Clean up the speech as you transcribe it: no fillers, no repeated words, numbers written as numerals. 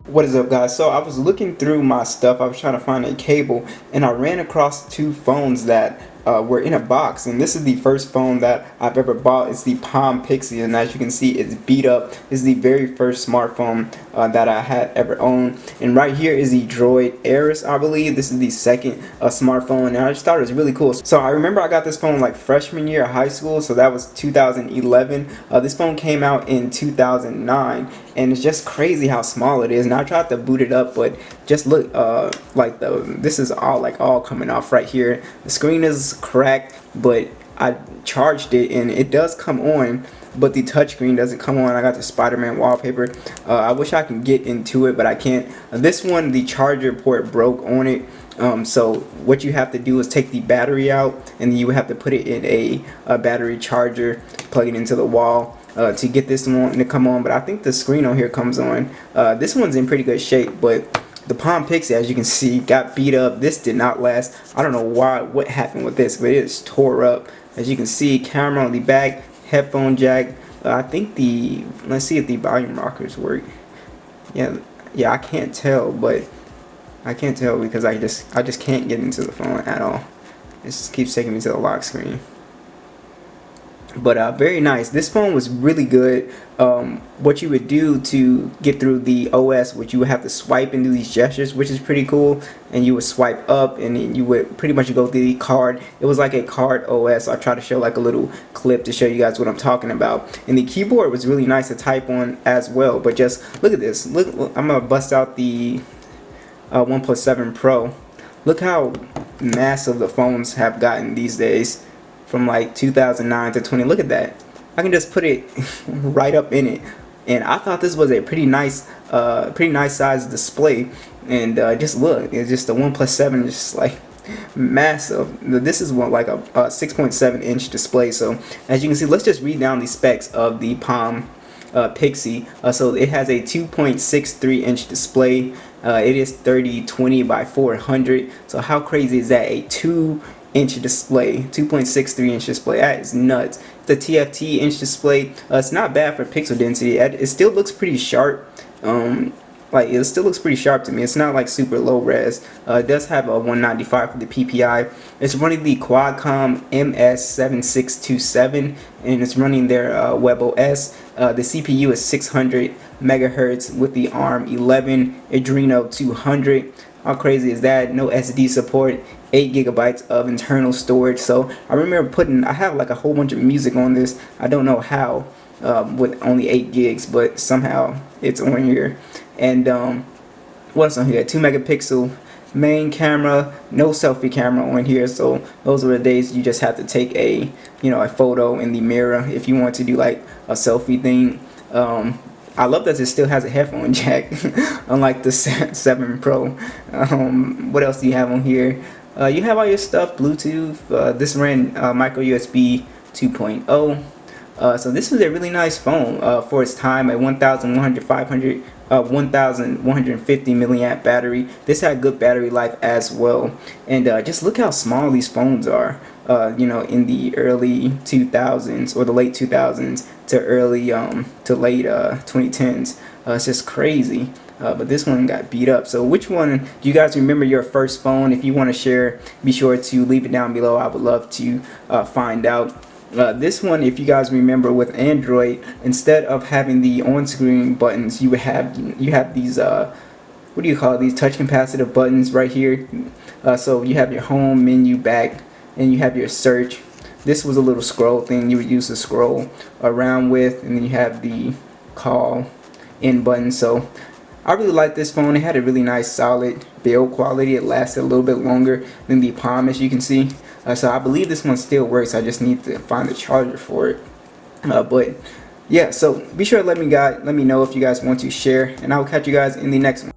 What is up, guys? So I was looking through my stuff. I was trying to find a cable, and I ran across two phones that were in a box. And this is the first phone that I've ever bought. It's the Palm Pixi, and as you can see, it's beat up. This is the very first smartphone that I had ever owned. And right here is the Droid Aries, I believe. This is the second smartphone, and I just thought it was really cool. So I remember I got this phone like freshman year of high school, so that was 2011. This phone came out in 2009, and it's just crazy how small it is. And I tried to boot it up, but just look, like this is all coming off right here. The screen is cracked, but I charged it and it does come on, but the touchscreen doesn't come on. I got the Spider-Man wallpaper. I wish I could get into it, but I can't. This one, the charger port broke on it. So what you have to do is take the battery out, and then you have to put it in a battery charger, plug it into the wall to get this one to come on. But I think the screen on here comes on. This one's in pretty good shape, but the Palm Pixi, as you can see, got beat up. This did not last. I don't know what happened with this, but it is tore up. As you can see, camera on the back, headphone jack. I think let's see if the volume rockers work. Yeah, I can't tell, but I can't tell because I just can't get into the phone at all. It just keeps taking me to the lock screen. But very nice. This phone was really good. What you would do to get through the OS, which you would have to swipe and do these gestures, which is pretty cool. And you would swipe up, and then you would pretty much go through the card. It was like a card OS. So I try to show like a little clip to show you guys what I'm talking about. And the keyboard was really nice to type on as well. But just look at this. Look, I'm gonna bust out the OnePlus 7 Pro. Look how massive the phones have gotten these days. From like 2009 to 20. Look at that. I can just put it right up in it, and I thought this was a pretty nice size display. And just look, it's just the OnePlus 7 is just like massive. This is one like a 6.7 inch display. So as you can see, let's just read down the specs of the Palm Pixi. So it has a 2.63 inch display. It is 3020 by 400. So how crazy is that? A 2-inch display, 2.63 inch display. That is nuts. The TFT inch display, it's not bad for pixel density. It still looks pretty sharp. Like it still looks pretty sharp to me. It's not like super low res. It does have a 195 for the PPI. It's running the Qualcomm MS7627, and it's running their WebOS. The CPU is 600 megahertz with the ARM11 Adreno 200. How crazy is that? No SD support, 8 gigabytes of internal storage. So I remember I have like a whole bunch of music on this. I don't know how, with only 8 gigs, but somehow it's on here. And what else on here? 2 megapixel main camera, no selfie camera on here. So those are the days you just have to take a photo in the mirror if you want to do like a selfie thing. I love that it still has a headphone jack, unlike the 7 Pro. What else do you have on here? You have all your stuff, Bluetooth. This ran micro USB 2.0. So this was a really nice phone for its time. A 1,150 milliamp battery. This had good battery life as well. And just look how small these phones are. In the early 2000s or the late 2000s to early to late 2010s. It's just crazy. But this one got beat up. So which one do you guys remember your first phone? If you want to share, be sure to leave it down below. I would love to find out. This one, if you guys remember, with Android, instead of having the on-screen buttons, you have these what do you call it? These touch capacitive buttons right here. So you have your home menu, back, and you have your search. This was a little scroll thing you would use to scroll around with, and then you have the call in button. So I really like this phone. It had a really nice solid build quality. It lasted a little bit longer than the Palm, as you can see. So I believe this one still works. I just need to find the charger for it. But yeah, so be sure to let me know if you guys want to share, and I will catch you guys in the next one.